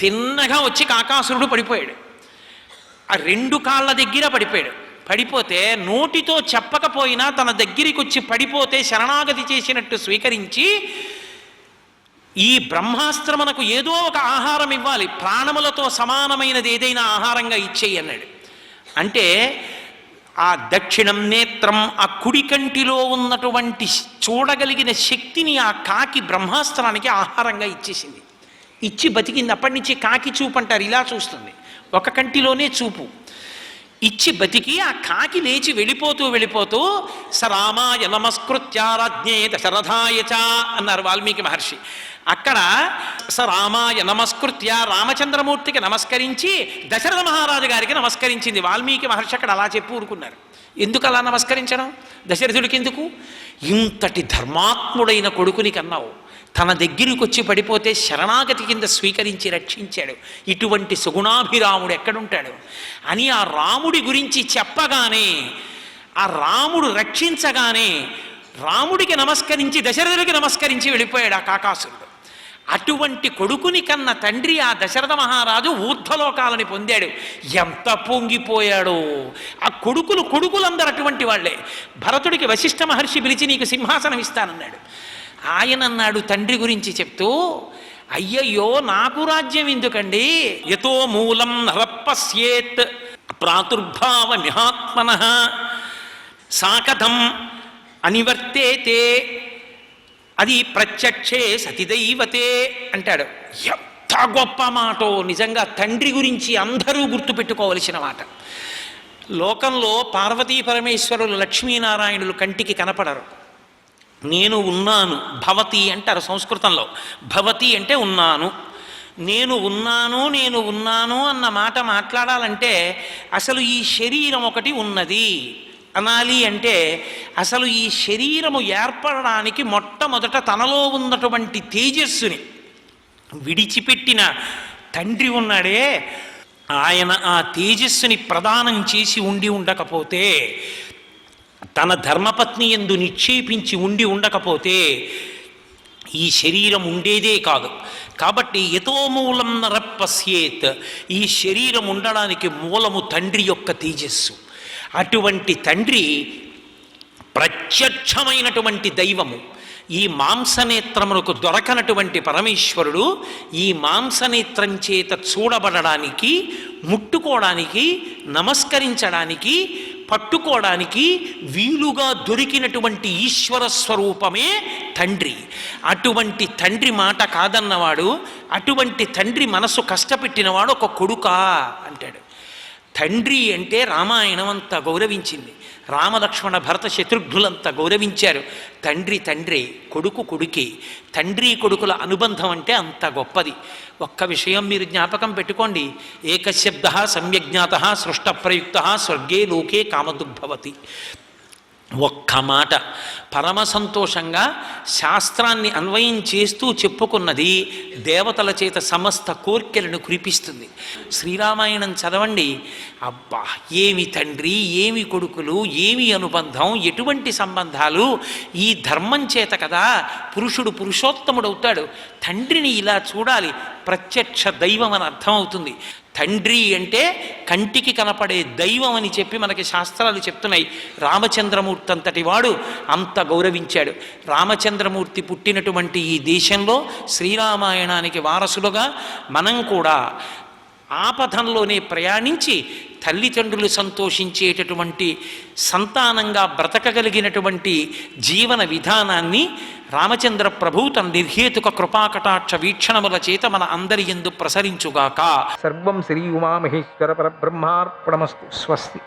తిన్నగా వచ్చి కాకాసురుడు పడిపోయాడు. ఆ రెండు కాళ్ళ దగ్గర పడిపోయాడు. పడిపోతే నోటితో చెప్పకపోయినా తన దగ్గరికి వచ్చి పడిపోతే శరణాగతి చేసినట్టు స్వీకరించి, ఈ బ్రహ్మాస్త్రమునకు ఏదో ఒక ఆహారం ఇవ్వాలి, ప్రాణములతో సమానమైనది ఏదైనా ఆహారంగా ఇచ్చేయి అన్నాడు. అంటే ఆ దక్షిణం నేత్రం, ఆ కుడి కంటిలో ఉన్నటువంటి చూడగలిగిన శక్తిని ఆ కాకి బ్రహ్మాస్త్రానికి ఆహారంగా ఇచ్చేసింది. ఇచ్చి బతికింది. అప్పటి నుంచి కాకి చూపు అంటారు, ఇలా చూస్తుంది, ఒక కంటిలోనే చూపు. ఇచ్చి బతికి ఆ కాకి లేచి వెళ్ళిపోతూ స రామాయ నమస్కృత్యారాజ్ఞే దశరథాయ చ అన్నారు వాల్మీకి మహర్షి. అక్కడ స రామాయ నమస్కృత్య, రామచంద్రమూర్తికి నమస్కరించి దశరథ మహారాజు గారికి నమస్కరించింది. వాల్మీకి మహర్షి అక్కడ అలా చెప్పి ఊరుకున్నారు. ఎందుకు అలా నమస్కరించడం? దశరథుడికి ఎందుకు? ఇంతటి ధర్మాత్ముడైన కొడుకుని కన్నావు, తన దగ్గరికి వచ్చి పడిపోతే శరణాగతి కింద స్వీకరించి రక్షించాడు, ఇటువంటి సుగుణాభిరాముడు ఎక్కడుంటాడు అని ఆ రాముడి గురించి చెప్పగానే, ఆ రాముడు రక్షించగానే రాముడికి నమస్కరించి దశరథుడికి నమస్కరించి వెళ్ళిపోయాడు ఆ కాకాసురుడు. అటువంటి కొడుకుని కన్న తండ్రి ఆ దశరథ మహారాజు ఊర్ధ్వలోకాలని పొందాడు. ఎంత పొంగిపోయాడో! ఆ కొడుకులందరూ అటువంటి వాళ్లే. భరతుడికి వశిష్ఠ మహర్షి పిలిచి నీకు సింహాసనం ఇస్తానన్నాడు. ఆయన అన్నాడు తండ్రి గురించి చెప్తూ, అయ్యయ్యో నాకు రాజ్యం ఎందుకండి, యతో మూలం నరపశ్యేత్ ప్రాతుర్భావ మిహాత్మనః సాకథం అనివర్తేతే అది ప్రత్యక్షే సతిదైవతే అంటాడు. ఎంత గొప్ప మాటో! నిజంగా తండ్రి గురించి అందరూ గుర్తుపెట్టుకోవలసిన మాట. లోకంలో పార్వతీ పరమేశ్వరులు లక్ష్మీనారాయణులు కంటికి కనపడరు. నేను ఉన్నాను, భవతి అంటారు సంస్కృతంలో. భవతి అంటే ఉన్నాను. నేను ఉన్నాను అన్న మాట మాట్లాడాలంటే అసలు ఈ శరీరం ఒకటి ఉన్నది అనాలి. అంటే అసలు ఈ శరీరము ఏర్పడడానికి మొట్టమొదట తనలో ఉన్నటువంటి తేజస్సుని విడిచిపెట్టిన తండ్రి ఉన్నాడే, ఆయన ఆ తేజస్సుని ప్రదానం చేసి ఉండకపోతే, తన ధర్మపత్ని యందు నిక్షేపించి ఉండకపోతే ఈ శరీరం ఉండేదే కాదు. కాబట్టి యతో మూలం నరపశ్యేత్, ఈ శరీరం ఉండడానికి మూలము తండ్రి యొక్క తేజస్సు. అటువంటి తండ్రి ప్రత్యక్షమైనటువంటి దైవము. ఈ మాంసనేత్రమునకు దొరకనటువంటి పరమేశ్వరుడు ఈ మాంసనేత్రం చేత చూడబడడానికి, ముట్టుకోవడానికి, నమస్కరించడానికి, పట్టుకోవడానికి వీలుగా దొరికినటువంటి ఈశ్వర స్వరూపమే తండ్రి. అటువంటి తండ్రి మాట కాదన్నవాడు, అటువంటి తండ్రి మనసు కష్టపెట్టినవాడు ఒక కొడుకా అంటాడు. తండ్రి అంటే రామాయణం అంతా గౌరవించింది, రామలక్ష్మణ భరత శత్రుఘ్నులంతా గౌరవించారు. తండ్రి కొడుకు కొడుకే. తండ్రి కొడుకుల అనుబంధం అంటే అంత గొప్పది. ఒక్క విషయం మీరు జ్ఞాపకం పెట్టుకోండి, ఏకశబ్ద సమ్యజ్ఞాత సృష్ట ప్రయుక్త స్వర్గే లోకే కామదుగ్భవతి. ఒక్క మాట పరమ సంతోషంగా శాస్త్రాన్ని అన్వయం చేస్తూ చెప్పుకున్నది దేవతల చేత సమస్త కోర్కెలను కురిపిస్తుంది. శ్రీరామాయణం చదవండి, అబ్బా ఏమి తండ్రి, ఏమి కొడుకులు, ఏమి అనుబంధం, ఎటువంటి సంబంధాలు! ఈ ధర్మం చేత కదా పురుషుడు పురుషోత్తముడవుతాడు. తండ్రిని ఇలా చూడాలి, ప్రత్యక్ష దైవం అని అర్థమవుతుంది. తండ్రి అంటే కంటికి కనపడే దైవం అని చెప్పి మనకి శాస్త్రాలు చెప్తున్నాయి. రామచంద్రమూర్తి అంతటి వాడు అంత గౌరవించాడు. రామచంద్రమూర్తి పుట్టినటువంటి ఈ దేశంలో శ్రీరామాయణానికి వారసులుగా మనం కూడా ఆపథంలోనే ప్రయాణించి తల్లిదండ్రులు సంతోషించేటటువంటి సంతానంగా బ్రతకగలిగినటువంటి జీవన విధానాన్ని రామచంద్ర ప్రభు తన నిర్హేతుక కృపాకటాక్ష వీక్షణముల చేత మన అందరి యందు ప్రసరించుగాక. సర్వం శ్రీ ఉమామహేశ్వర పరబ్రహ్మార్పణమస్తు. స్వస్తి.